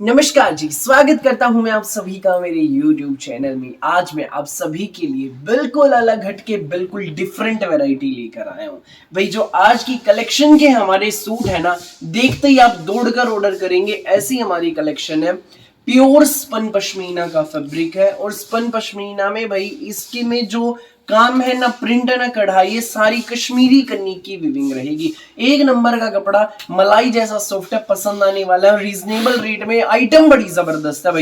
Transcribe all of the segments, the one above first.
नमस्कार जी, स्वागत करता हूं मैं आप सभी का मेरे YouTube चैनल में। आज मैं आप सभी के लिए बिल्कुल अलग हटके बिल्कुल डिफरेंट वैरायटी लेकर आया हूं। भाई जो आज की कलेक्शन के हमारे सूट है ना, देखते ही आप दौड़कर ऑर्डर करेंगे, ऐसी हमारी कलेक्शन है। प्योर स्पन पश्मीना का फैब्रिक है और स्पन पश्मीना में भाई इसके में जो काम है ना, प्रिंट है ना, कढ़ाई, ये सारी कश्मीरी कन्नी की विविंग रहेगी। एक नंबर का कपड़ा, मलाई जैसा सॉफ्ट है, पसंद आने वाला है। रीजनेबल रेट में आइटम बड़ी जबरदस्त है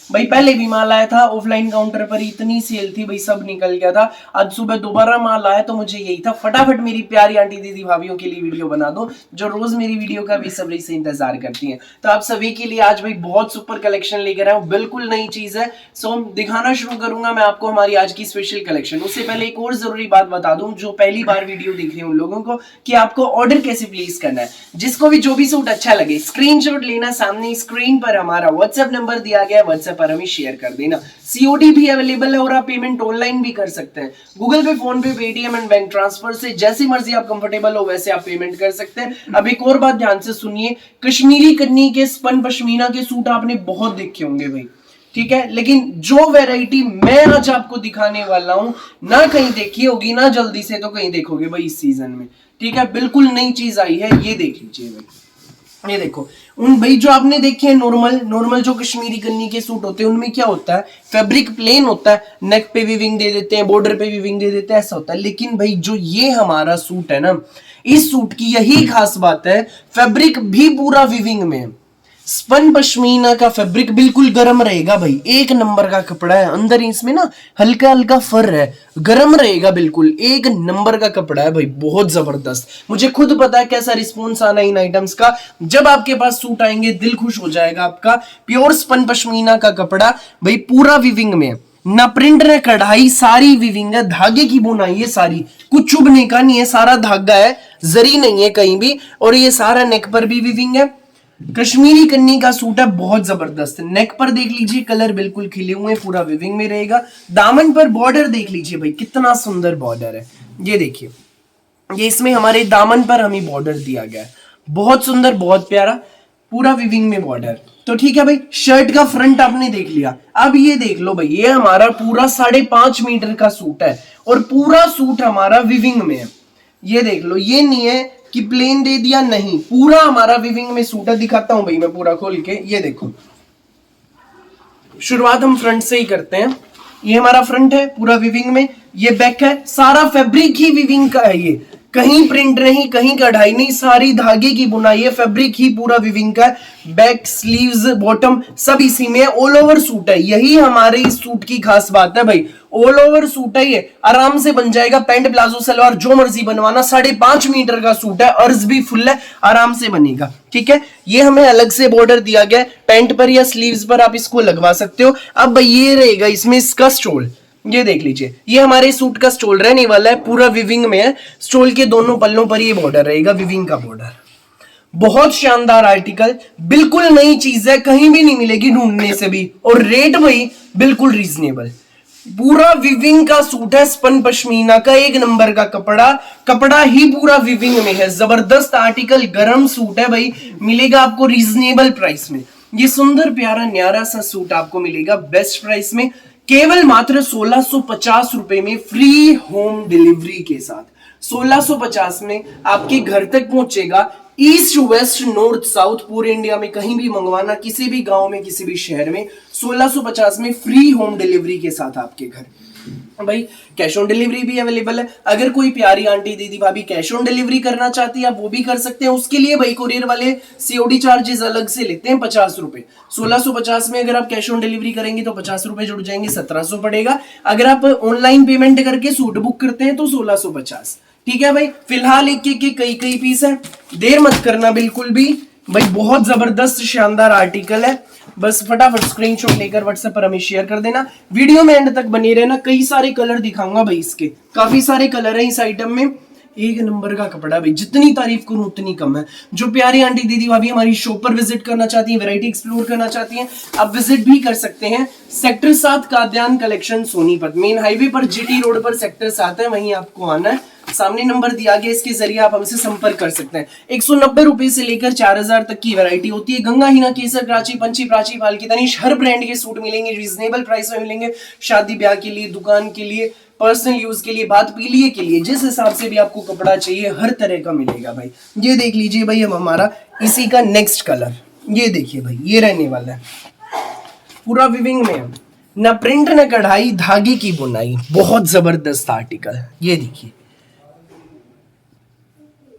भाई पहले भी माल आया था ऑफलाइन काउंटर पर, इतनी सेल थी भाई, सब निकल गया था। आज सुबह दोबारा माल आया तो मुझे यही था, फटाफट मेरी प्यारी आंटी दीदी भाभीियों के लिए वीडियो बना दो जो रोज मेरी वीडियो का बेसब्री से इंतजार करती हैं। तो आप सभी के लिए आज भाई बहुत सुपर कलेक्शन लेकर आया हूं, बिल्कुल नई चीज है। सो दिखाना शुरू करूंगा मैं आपको हमारी आज की स्पेशल कलेक्शन। उससे पहले एक और जरूरी बात बता दूं, जो पहली बार वीडियो देख रहे हैं उन लोगों को, कि आपको ऑर्डर कैसे प्लेस करना है। जिसको भी जो भी सूट अच्छा लगे स्क्रीनशॉट लेना, सामने स्क्रीन पर हमारा व्हाट्सएप नंबर दिया गया है, व्हाट्सएप पर हमें शेयर कर देना। सीओडी भी अवेलेबल है और आप पेमेंट ऑनलाइन भी कर सकते हैं, गूगल पे, फोन पे, पेटीएम एंड बैंक ट्रांसफर से, जैसी मर्जी आप कंफर्टेबल हो वैसे आप पेमेंट कर सकते हैं। अब एक और बात ध्यान से सुनिए, कश्मीरी कन्नी के स्पन पश्मीना के सूट आपने बहुत देखे होंगे भाई, ठीक है, लेकिन जो वैरायटी मैं आज आपको दिखाने वाला हूं ना कहीं देखी होगी ना जल्दी से तो कहीं देखोगे भाई इस सीजन में, ठीक है। बिल्कुल नई चीज आई है, ये देख लीजिए भाई। ये देखो, उन भाई जो आपने देखे हैं नॉर्मल जो कश्मीरी कन्नी के सूट होते हैं उनमें क्या होता है, फैब्रिक प्लेन होता है, नेक पे विविंग दे देते हैं, बॉर्डर पे विविंग दे देते हैं, ऐसा होता है। लेकिन भाई जो ये हमारा सूट है ना, इस सूट की यही खास बात है, फैब्रिक भी पूरा विविंग में। स्पन पश्मीना का फैब्रिक बिल्कुल गर्म रहेगा भाई, एक नंबर का कपड़ा है। अंदर इसमें ना हल्का हल्का फर है, गर्म रहेगा, बिल्कुल एक नंबर का कपड़ा है भाई, बहुत जबरदस्त। मुझे खुद पता है कैसा रिस्पॉन्स आना इन आइटम्स का। जब आपके पास सूट आएंगे दिल खुश हो जाएगा आपका। प्योर स्पन पश्मीना का कपड़ा भाई, पूरा विविंग में, ना प्रिंट ना कढ़ाई, सारी विविंग है, धागे की बुनाई है सारी, कुछ चुभने का नहीं है, सारा धागा है, जरी नहीं है कहीं भी। और ये सारा नेक पर भी विविंग है, कश्मीरी कन्नी का सूट है, बहुत जबरदस्त। नेक पर देख लीजिए कलर बिल्कुल खिले हुए, पूरा विविंग में रहेगा। दामन पर बॉर्डर देख लीजिए भाई, कितना सुंदर बॉर्डर है, ये देखिए, ये इसमें हमारे दामन पर हमें बॉर्डर दिया गया है, बहुत सुंदर, बहुत प्यारा, पूरा विविंग में बॉर्डर। तो ठीक है भाई, शर्ट का फ्रंट आपने देख लिया। अब ये देख लो भाई, ये हमारा पूरा 5.5 मीटर का सूट है और पूरा सूट हमारा विविंग में है। ये देख लो, ये नहीं है कि प्लेन दे दिया, नहीं, पूरा हमारा विविंग में सूट है। दिखाता हूं भाई मैं पूरा खोल के, ये देखो। शुरुआत हम फ्रंट से ही करते हैं। ये हमारा फ्रंट है पूरा विविंग में, ये बैक है, सारा फैब्रिक ही विविंग का है, ये कहीं प्रिंट नहीं, कहीं कढ़ाई नहीं, सारी धागे की बुनाई है, फैब्रिक ही पूरा विविंग का है। बैक, स्लीव्स, बॉटम सब इसी में है, ऑल ओवर सूट है। यही हमारे इस सूट की खास बात है भाई, ऑल ओवर सूट है, ये आराम से बन जाएगा, पैंट प्लाजो सलवार जो मर्जी बनवाना। 5.5 मीटर का सूट है, अर्ज भी फुल है, आराम से बनेगा, ठीक है। ये हमें अलग से बॉर्डर दिया गया है, पैंट पर या स्लीव्स पर आप इसको लगवा सकते हो। अब ये रहेगा इसमें इसका स्टोल, ये देख लीजिए, ये हमारे सूट का स्टोल रहने वाला है, पूरा विविंग में है। स्टोल के दोनों पल्लों पर ये बॉर्डर रहेगा, विविंग का बॉर्डर। बहुत शानदार आर्टिकल, बिल्कुल नई चीज है, कहीं भी नहीं मिलेगी ढूंढने से भी, और रेट भाई बिल्कुल रीजनेबल। पूरा विविंग का सूट है, स्पन पश्मीना का, एक नंबर का कपड़ा ही पूरा विविंग में है। जबरदस्त आर्टिकल, गरम सूट है भाई, मिलेगा आपको रीजनेबल प्राइस में। ये सुंदर प्यारा न्यारा सा सूट आपको मिलेगा बेस्ट प्राइस में, केवल मात्र 1650 रुपए में, फ्री होम डिलीवरी के साथ। 1650 में आपके घर तक पहुंचेगा, ईस्ट वेस्ट नॉर्थ साउथ पूरे इंडिया में कहीं भी मंगवाना, किसी भी गांव में, किसी भी शहर में, 1650 में फ्री होम डिलीवरी के साथ आपके घर। भाई कैश ऑन डिलीवरी भी अवेलेबल है, अगर कोई प्यारी आंटी दीदी भाभी कैश ऑन डिलीवरी करना चाहती है आप वो भी कर सकते हैं। उसके लिए भाई कोरियर वाले सीओडी चार्जेस अलग से लेते हैं 50 रुपए। 1650 में अगर आप कैश ऑन डिलीवरी करेंगे तो 50 रुपए जुड़ जाएंगे, 1700 पड़ेगा। अगर आप ऑनलाइन पेमेंट करके सूट बुक करते हैं तो 1650, ठीक है भाई। फिलहाल एक कई पीस है, देर मत करना बिल्कुल भी भाई, बहुत जबरदस्त शानदार आर्टिकल है। बस फटाफट स्क्रीनशॉट लेकर व्हाट्सएप पर हमें शेयर कर देना। वीडियो में एंड तक बने रहना, कई सारे कलर दिखाऊंगा भाई, इसके काफी सारे कलर हैं इस आइटम में। एक नंबर का कपड़ा भाई, जितनी तारीफ करूं उतनी कम है। जो प्यारी आंटी दीदी भाभी हमारी शॉप पर विजिट करना चाहती हैं, वैरायटी एक्सप्लोर करना चाहती हैं, आप विजिट भी कर सकते हैं। Sector 7 Kadyan collection Sonipat, main highway पर, जीटी रोड पर सेक्टर 7 है, वहीं आपको आना है। सामने नंबर दिया गया, इसके जरिए आप हमसे संपर्क कर सकते हैं। 190 रुपए से लेकर 4000 तक की वैरायटी होती है। गंगा हीना, केसर, प्राची, पंची, प्राची, पालकी, तनिष, हर ब्रांड के सूट मिलेंगे, रीजनेबल प्राइस में मिलेंगे। शादी ब्याह के लिए, दुकान के लिए, पर्सनल यूज के लिए, बात पीलिए के लिए, जिस हिसाब से भी आपको कपड़ा चाहिए हर तरह का मिलेगा भाई। ये देख लीजिए भाई, हम हमारा इसी का नेक्स्ट कलर, ये देखिए भाई, ये रहने वाला है, पूरा विविंग में है, ना प्रिंट ना कढ़ाई, धागे की बुनाई, बहुत जबरदस्त आर्टिकल। ये देखिए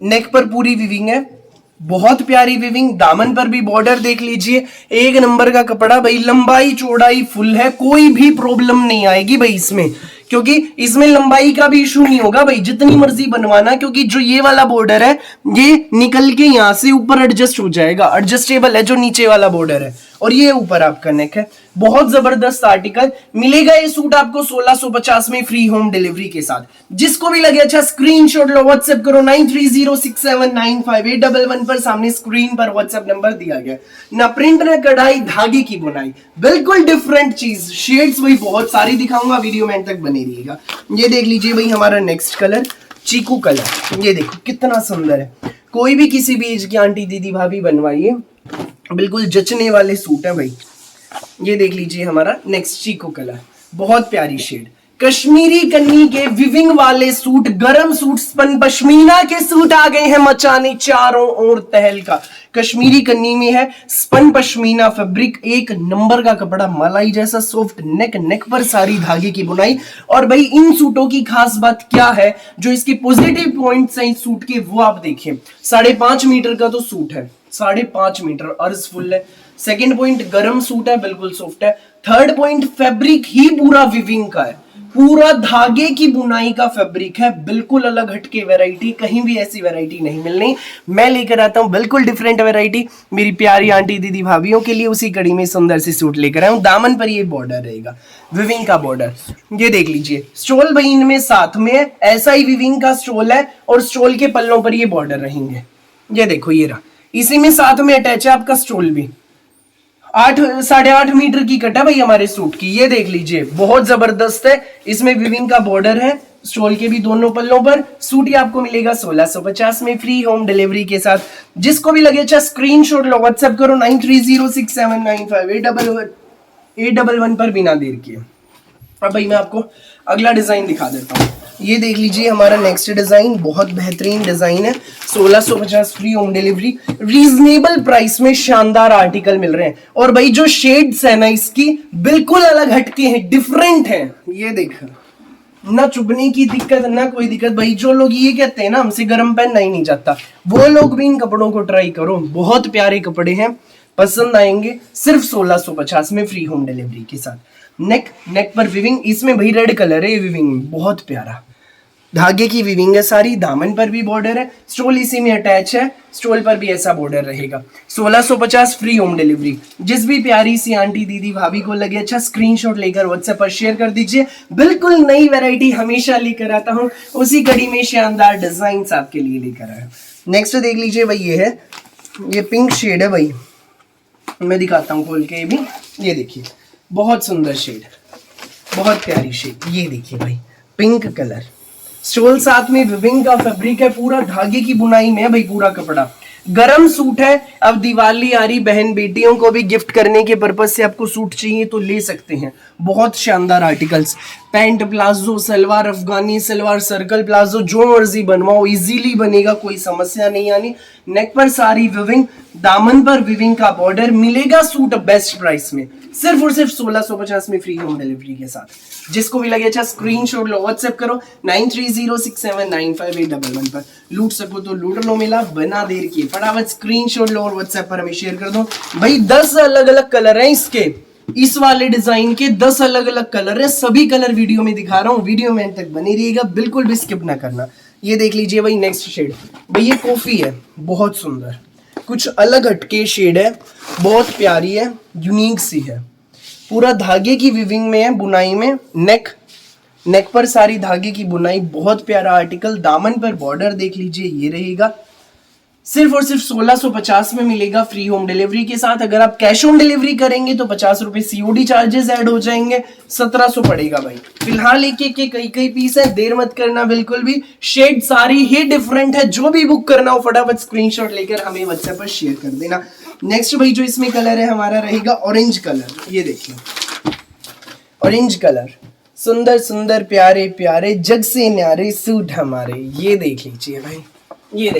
नेक पर पूरी विविंग है, बहुत प्यारी विविंग। दामन पर भी बॉर्डर देख लीजिए, एक नंबर का कपड़ा भाई, लंबाई चौड़ाई फुल है, कोई भी प्रॉब्लम नहीं आएगी भाई इसमें, क्योंकि इसमें लंबाई का भी इशू नहीं होगा भाई, जितनी मर्जी बनवाना, क्योंकि जो ये वाला बॉर्डर है ये निकल के यहां से ऊपर एडजस्ट हो जाएगा, एडजस्टेबल है जो नीचे वाला बॉर्डर है, और ये ऊपर आपका नेक है। बहुत जबरदस्त आर्टिकल मिलेगा। ये सूट आपको 1650 में फ्री होम डिलीवरी के साथ। जिसको भी लगे अच्छा स्क्रीनशॉट लो, व्हाट्सएप करो 9306795811 पर, सामने स्क्रीन पर व्हाट्सएप नंबर दिया गया। ना प्रिंट ना कढ़ाई, धागे की बुनाई, बिल्कुल डिफरेंट चीज। शेड्स वही बहुत सारी दिखाऊंगा, वीडियो में तक बने रहिएगा। ये देख लीजिए भाई, हमारा नेक्स्ट कलर चीकू कलर, ये देखो कितना सुंदर है। कोई भी किसी भी एज की आंटी दीदी भाभी बनवाइए, बिल्कुल जचने वाले सूट है भाई। ये देख लीजिए हमारा नेक्स्ट चीकू कलर, बहुत प्यारी शेड। कश्मीरी कन्नी के विविंग वाले सूट, गरम सूट, स्पन पश्मीना के सूट आ गए हैं मचाने चारों ओर तहलका। कश्मीरी कन्नी में है स्पन पश्मीना फैब्रिक, एक नंबर का कपड़ा, मलाई जैसा सॉफ्ट नेक, नेक पर सारी धागे की बुनाई। और भाई इन सूटों की खास बात क्या है, जो इसके पॉजिटिव पॉइंट्स हैं इस सूट के, वो आप देखिए। 5.5 मीटर का तो सूट है, 5.5 मीटर अर्ज फुल है। सेकेंड पॉइंट, गरम सूट है, बिल्कुल सॉफ्ट है। थर्ड पॉइंट, फैब्रिक ही पूरा विविंग का है, पूरा धागे की बुनाई का फैब्रिक है, बिल्कुल अलग हटके वैरायटी, कहीं भी ऐसी वैरायटी नहीं मिलनी। मैं लेकर आता हूं बिल्कुल डिफरेंट वैरायटी मेरी प्यारी आंटी दीदी भाभीियों के लिए। उसी कड़ी में सुंदर सी सूट लेकर आया हूं। दामन पर ये बॉर्डर रहेगा, विविंग का बॉर्डर, ये देख लीजिए। स्टोल भाई इनमें साथ में ऐसा ही विविंग का स्टोल है, और स्टोल के पल्लों पर ये बॉर्डर रहेंगे। ये देखो, ये रहा, इसी में साथ में अटैच है आपका स्टोल भी। 8.5 मीटर की कट है भाई हमारे सूट की। ये देख लीजिए, बहुत जबरदस्त है। इसमें विविंग का बॉर्डर है, स्टोल के भी दोनों पल्लों पर। सूट ही आपको मिलेगा 1650 में फ्री होम डिलीवरी के साथ। जिसको भी लगे अच्छा स्क्रीनशॉट लो, व्हाट्सएप करो 9306795811 पर बिना देर किए। अब भाई मैं आपको अगला डिजाइन दिखा देता हूँ। ये देख लीजिए हमारा नेक्स्ट डिजाइन, बहुत बेहतरीन डिजाइन है। 1650 free home delivery, reasonable price में शानदार आर्टिकल मिल रहे हैं। और भाई जो शेड्स है ना इसकी, बिल्कुल अलग हटके हैं, डिफरेंट है। ये देखो, ना चुभने की दिक्कत ना कोई दिक्कत। भाई जो लोग ये कहते हैं ना हमसे गर्म पहनना ही नहीं चाहता, वो लोग भी इन कपड़ों को ट्राई करो, बहुत प्यारे कपड़े हैं, पसंद आएंगे। सिर्फ 1650 में फ्री होम डिलीवरी के साथ। नेक पर विविंग, इसमें भाई रेड कलर है, ये विविंग बहुत प्यारा, धागे की विविंग है सारी। दामन पर भी बॉर्डर है, स्टोल इसी में अटैच है, स्टोल पर भी ऐसा बॉर्डर रहेगा। 1650 फ्री होम डिलीवरी। जिस भी प्यारी सी आंटी दीदी भाभी को लगे अच्छा स्क्रीनशॉट लेकर व्हाट्सएप पर शेयर कर दीजिए। बिल्कुल नई वैरायटी हमेशा लेकर आता हूँ, उसी कड़ी में शानदार डिजाइन आपके लिए लेकर आया। नेक्स्ट देख लीजिए भाई, ये है, ये पिंक शेड है भाई, मैं दिखाता हूँ खोल के। ये भी ये देखिए, बहुत सुंदर शेड, बहुत प्यारी शेड। ये देखिए भाई, पिंक कलर, स्टोल साथ में विविंग का फैब्रिक है, पूरा धागे की बुनाई में है भाई पूरा कपड़ा। गरम सूट है। अब दिवाली आ रही, बहन बेटियों को भी गिफ्ट करने के पर्पज से आपको सूट चाहिए तो ले सकते हैं। बहुत शानदार आर्टिकल्स, पैंट प्लाजो, सलवार अफगानी, सलवार सर्कल प्लाजो, जो मर्जी बनवाओ, इजीली बनेगा, कोई समस्या नहीं आनी। नेक पर सारी विविंग, दामन पर विविंग का बॉर्डर, मिलेगा सूट बेस्ट प्राइस में, सिर्फ और सिर्फ 1650 में फ्री होम डिलीवरी के साथ। जिसको भी लगे अच्छा स्क्रीनशॉट लो, व्हाट्सएप करो 9306795811 पर। लूट सको तो लूट लो मेला, बना देर की फटाफट स्क्रीनशॉट लो और व्हाट्सएप पर हमें शेयर कर दो भाई। 10 अलग अलग कलर हैं इसके, इस वाले डिजाइन के 10 अलग अलग कलर है। सभी कलर वीडियो में दिखा रहा हूँ, वीडियो में तक बने रहिएगा, बिल्कुल भी स्किप ना करना। ये देख लीजिए भाई नेक्स्ट शेड, भाई ये कॉफी है, बहुत सुंदर, कुछ अलग हटके शेड है, बहुत प्यारी है, यूनिक सी है। पूरा धागे की विविंग में है, बुनाई में। नेक पर सारी धागे की बुनाई, बहुत प्यारा आर्टिकल। दामन पर बॉर्डर देख लीजिए, ये रहेगा। सिर्फ और सिर्फ 1650 में मिलेगा फ्री होम डिलीवरी के साथ। अगर आप कैश ऑन डिलीवरी करेंगे तो 50 रुपए सीओडी चार्जेस ऐड हो जाएंगे, 1700 पड़ेगा भाई। फिलहाल एक एक के कई कई पीस है, देर मत करना बिल्कुल भी। शेड सारी ही डिफरेंट है, जो भी बुक करना हो फटाफट स्क्रीनशॉट लेकर हमें व्हाट्सएप पर शेयर कर देना। नेक्स्ट भाई जो इसमें कलर है हमारा रहेगा ऑरेंज कलर। ये देखिए ऑरेंज कलर, सुंदर सुंदर प्यारे प्यारे जग से न्यारे सूट हमारे। ये देख लीजिए भाई, ये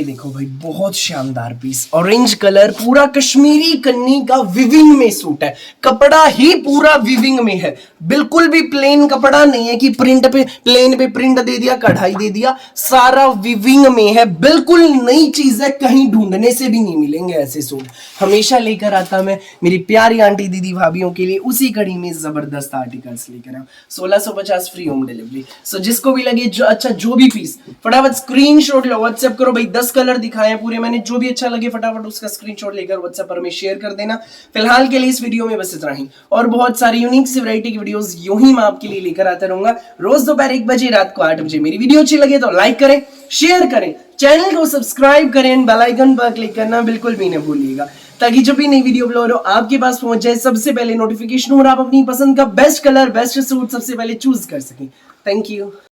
देखो भाई, बहुत शानदार पीस। ऑरेंज कलर, पूरा कश्मीरी कन्नी का विविंग में सूट है, कपड़ा ही पूरा विविंग में है, बिल्कुल भी प्लेन कपड़ा नहीं है कि प्रिंट पे प्लेन पे प्रिंट दे दिया, कढ़ाई दे दिया, सारा विविंग में है। बिल्कुल नई चीज है, कहीं ढूंढने से भी नहीं मिलेंगे ऐसे सूट। हमेशा लेकर आता मैं मेरी प्यारी आंटी दीदी भाभीियों के लिए उसी कड़ी में जबरदस्त आर्टिकल्स लेकर आऊं। 1650 फ्री होम डिलीवरी। सो जिसको भी लगे जो भी पीस फटाफट स्क्रीनशॉट लो, व्हाट्सएप करो भाई। 10 कलर दिखाए हैं पूरे मैंने, जो भी अच्छा लगे फटाफट उसका स्क्रीनशॉट लेकर व्हाट्सएप पर हमें शेयर कर देना। फिलहाल के लिए इस वीडियो में बस इतना ही, और बहुत सारी यूनिक सी वैरायटी की वीडियोस यूं ही मैं आपके लिए लेकर आता रहूंगा रोज दोपहर 1 बजे, रात को 8 बजे। मेरी वीडियो अच्छी लगे तो लाइक करें, शेयर करें, चैनल को सब्सक्राइब करें, बेल आइकन पर क्लिक करना बिल्कुल भी न भूलिएगा, ताकि जब भी नई वीडियो अपलोड हो आपके पास पहुंच जाए सबसे पहले नोटिफिकेशन, और आप अपनी पसंद का बेस्ट कलर बेस्ट सूट सबसे पहले चूज कर सकें। Thank you.